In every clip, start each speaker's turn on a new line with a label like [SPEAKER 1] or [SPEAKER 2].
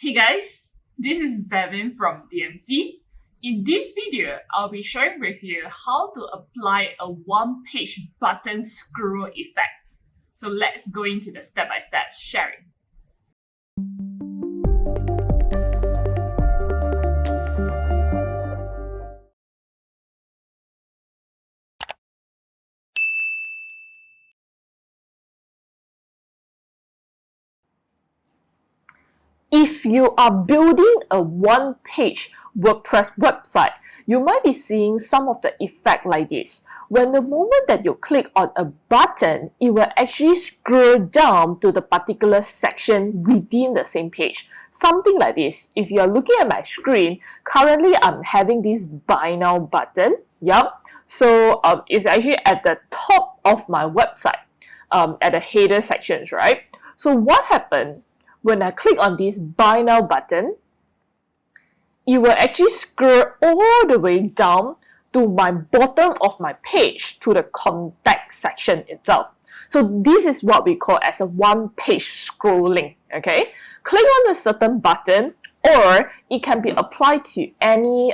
[SPEAKER 1] Hey guys, this is Zevin from DMC. In this video, I'll be sharing with you how to apply a one-page button scroll effect. So let's go into the step-by-step sharing.
[SPEAKER 2] If you are building a one-page WordPress website, you might be seeing some of the effect like this. When the moment that you click on a button, it will actually scroll down to the particular section within the same page. Something like this. If you are looking at my screen, currently I'm having this Buy Now button. Yep. So it's actually at the top of my website, at the header sections, right? So what happened? When I click on this Buy Now button, it will actually scroll all the way down to my bottom of my page to the contact section itself. So this is what we call as a one-page scrolling, okay? Click on a certain button, or it can be applied to any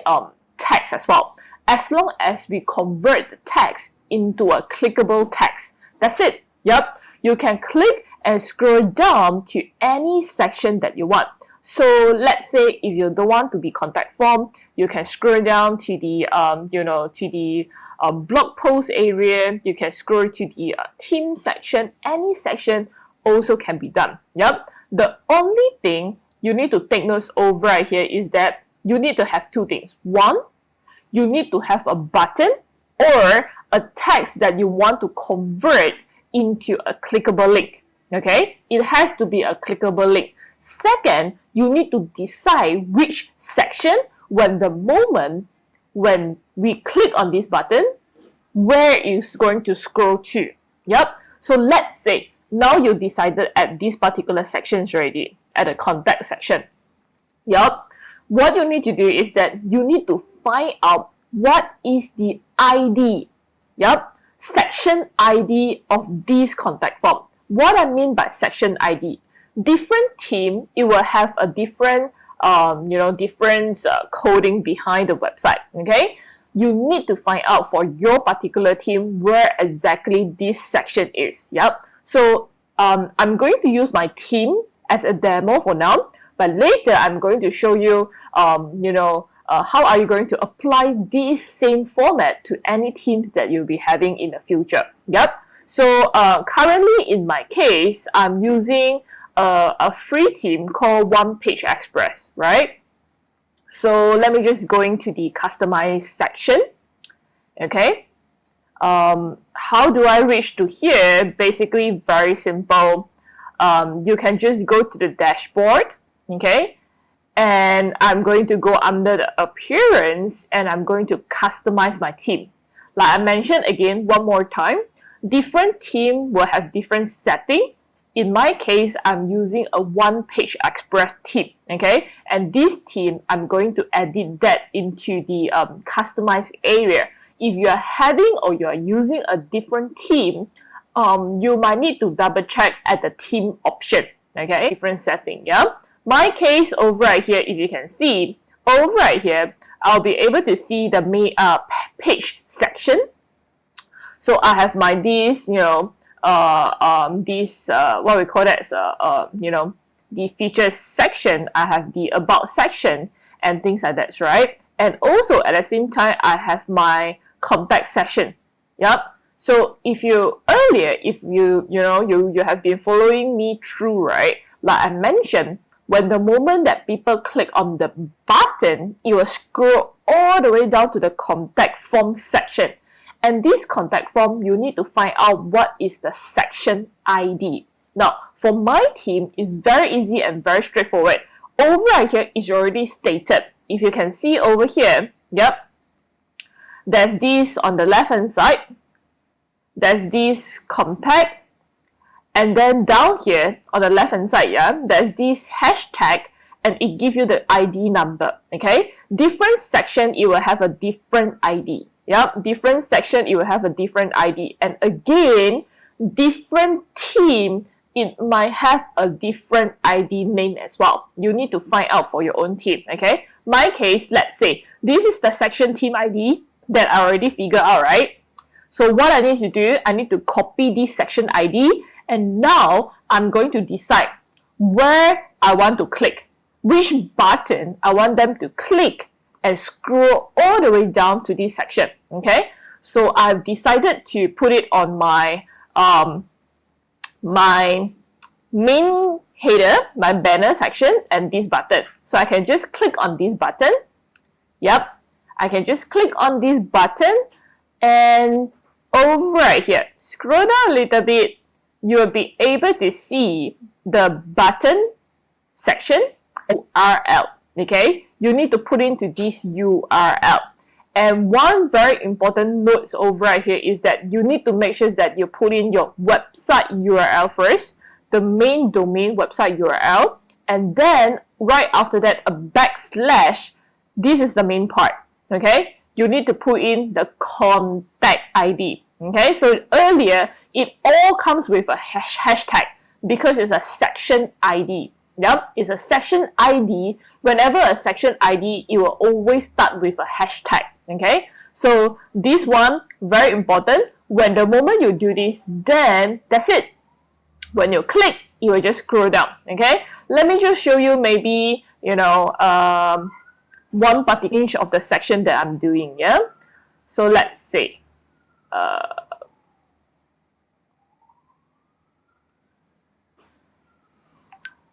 [SPEAKER 2] text as well, as long as we convert the text into a clickable text. That's it. Yep. You can click and scroll down to any section that you want. So let's say if you don't want to be contact form, you can scroll down to the blog post area. You can scroll to the theme section. Any section also can be done. Yep. The only thing you need to take notes over right here is that you need to have two things. One, you need to have a button or a text that you want to convert into a clickable link. Okay, it has to be a clickable link. Second, you need to decide which section, when we click on this button, where it's going to scroll to. Yep. So let's say now you decided at this particular sections already, at the contact section. Yep. What you need to do is that you need to find out what is the ID. Yep. Section ID of this contact form. What I mean by section ID, different team, it will have a different coding behind the website. Okay, you need to find out for your particular team where exactly this section is. Yep. So I'm going to use my team as a demo for now, but later I'm going to show you how are you going to apply this same format to any teams that you'll be having in the future. Yep. So currently in my case, I'm using a free theme called One Page Express, right? So let me just go into the customize section. Okay. How do I reach to here? Basically very simple. You can just go to the dashboard. Okay. And I'm going to go under the appearance and I'm going to customize my theme. Like I mentioned again one more time, different theme will have different setting. In my case, I'm using a one-page express theme, okay? And this theme, I'm going to edit that into the customized area. If you are having or you are using a different theme, you might need to double check at the theme option, okay? Different setting, yeah? My case over right here, if you can see, over right here, I'll be able to see the page section. So I have my what we call that as the features section. I have the about section and things like that, right? And also at the same time, I have my contact section. Yep. So if you have been following me through, right? Like I mentioned, when the moment that people click on the button, it will scroll all the way down to the contact form section. And this contact form, you need to find out what is the section ID. Now, for my team, it's very easy and very straightforward. Over right here is already stated. If you can see over here, yep, there's this on the left-hand side. There's this contact. And then down here on the left hand side, yeah, there's this hashtag and it gives you the ID number. Okay, different section, it will have a different ID. Yep, different section, it will have a different ID. And again, different team, it might have a different ID name as well. You need to find out for your own team, okay? My case, let's say, this is the section team ID that I already figured out, right? So what I need to do, I need to copy this section ID, and now I'm going to decide where I want to click, which button I want them to click and scroll all the way down to this section, okay? So I've decided to put it on my my main header, my banner section, and this button. So I can just click on this button. Yep, I can just click on this button, and over right here, scroll down a little bit, you will be able to see the button section URL. Okay, you need to put into this URL. And one very important note over right here is that you need to make sure that you put in your website URL first, the main domain website URL, and then right after that a backslash. This is the main part. Okay, you need to put in the contact ID. Okay, so earlier it all comes with a hashtag because it's a section ID. Yep, it's a section ID. Whenever a section ID, it will always start with a hashtag. Okay, so this one, very important. When the moment you do this, then that's it. When you click, it will just scroll down. Okay, let me just show you maybe, one particular inch of the section that I'm doing. Yeah, so let's say,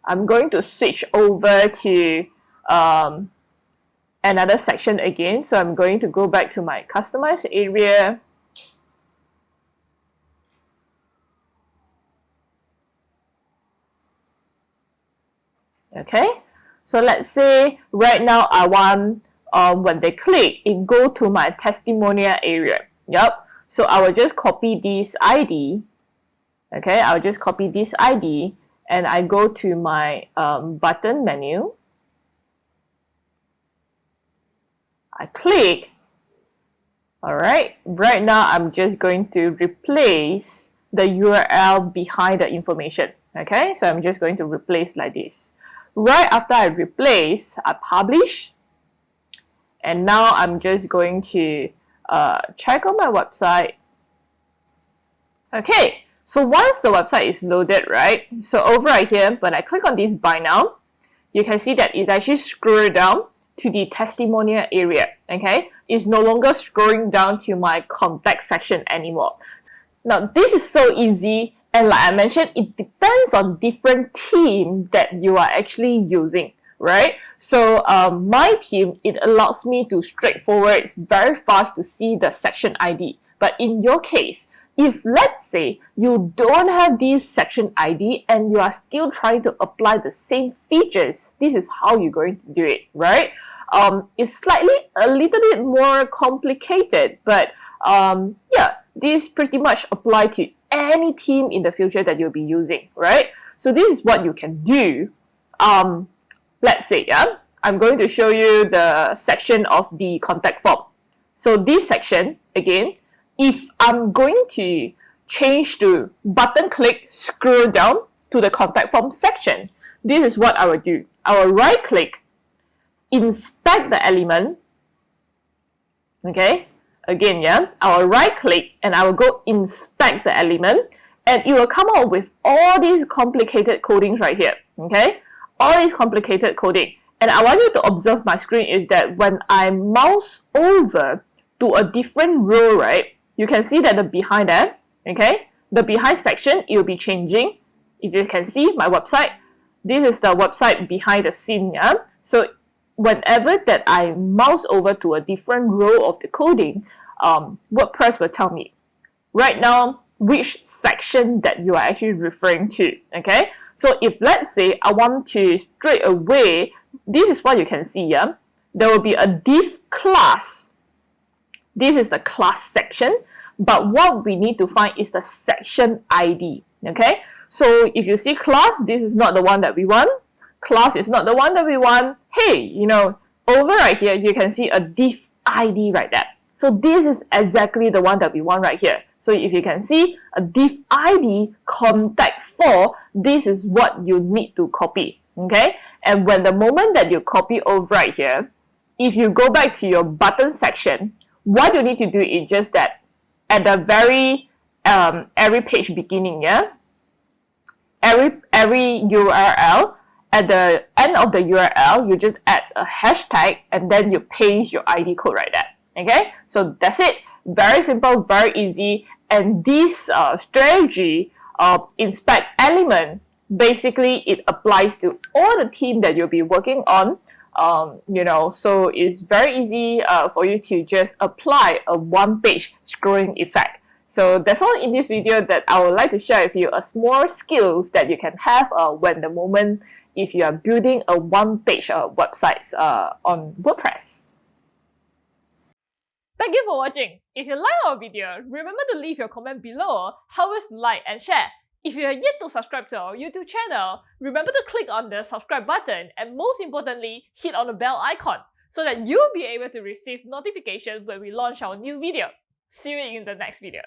[SPEAKER 2] I'm going to switch over to another section again. So I'm going to go back to my customize area. Okay, so let's say right now I want when they click, it go to my testimonial area. Yep, so I will just copy this ID. Okay, I'll just copy this ID, and I go to my button menu. I click. Alright, right now I'm just going to replace the URL behind the information. Okay, so I'm just going to replace like this. Right after I replace, I publish. And now I'm just going to check on my website. Okay, so once the website is loaded, right? So over right here, when I click on this buy now, you can see that it actually scrolled down to the testimonial area. Okay, it's no longer scrolling down to my contact section anymore. Now this is so easy, and like I mentioned, it depends on different team that you are actually using, right? So my team, it allows me to straightforward, it's very fast to see the section ID. But in your case, if let's say you don't have this section ID and you are still trying to apply the same features, this is how you're going to do it, right? It's slightly a little bit more complicated, but yeah, this pretty much apply to any team in the future that you'll be using, right? So this is what you can do. Let's say, yeah, I'm going to show you the section of the contact form. So this section, again, if I'm going to change to button click, scroll down to the contact form section, this is what I will do. I will right click, inspect the element. Okay, again, yeah, I will right click and I will go inspect the element, and it will come out with all these complicated codings right here. Okay, all these complicated coding. And I want you to observe my screen is that when I mouse over to a different row, right, you can see that the behind there, okay, the behind section, it will be changing. If you can see my website, this is the website behind the scene, yeah. So whenever that I mouse over to a different row of the coding, WordPress will tell me right now which section that you are actually referring to. Okay, so if let's say I want to straight away, this is what you can see, yeah, there will be a div class. This is the class section, but what we need to find is the section ID. Okay, so if you see class, this is not the one that we want. Class is not the one that we want. Hey, over right here, you can see a div ID right there. So this is exactly the one that we want right here. So if you can see a div ID contact for, this is what you need to copy. Okay, and when the moment that you copy over right here, if you go back to your button section, what you need to do is just that at the very every page beginning, yeah, every URL, at the end of the URL, you just add a hashtag and then you paste your ID code right there. Okay, so that's it. Very simple, very easy. And this strategy of inspect element, basically it applies to all the team that you'll be working on. You know, so it's very easy for you to just apply a one-page scrolling effect. So that's all in this video that I would like to share with you, a small skills that you can have when the moment if you are building a one-page website on WordPress. Thank you for watching. If you like our video, remember to leave your comment below, help us like and share. If you are yet to subscribe to our YouTube channel, remember to click on the subscribe button and most importantly, hit on the bell icon so that you'll be able to receive notifications when we launch our new video. See you in the next video.